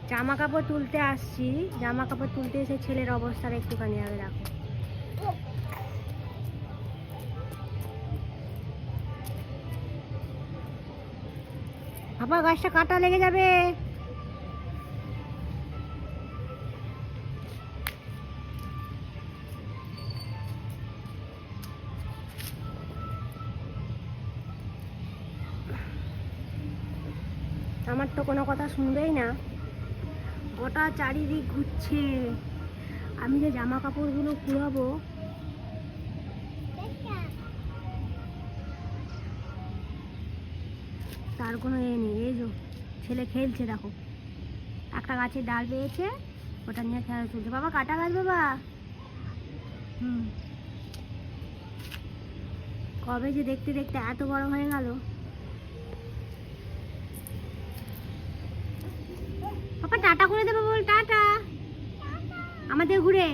জামা কাপড় তুলতে আসছি, জামা কাপড় তুলতে এসে ছেলের অবস্থাটা একটুখানি আগে দেখো। বাবা গাছটা কাটা লেগে যাবে। আমার তো কোনো কথা শুনবেই না, গোটা চারিদিক ঘুরছে। আমি যে জামা কাপড়গুলো কুড়াবো, তার কোনো এ নেই। এই যে ছেলে খেলছে দেখো, একটা গাছের ডাল পেয়েছে, ওটা নিয়ে খেলা চলছে। বাবা কাটা গাছ বাবা। কবে যে দেখতে দেখতে এত বড় হয়ে গেল। পাপা টাটা করে দেবো, বল টাটা আমাদের ঘুরে।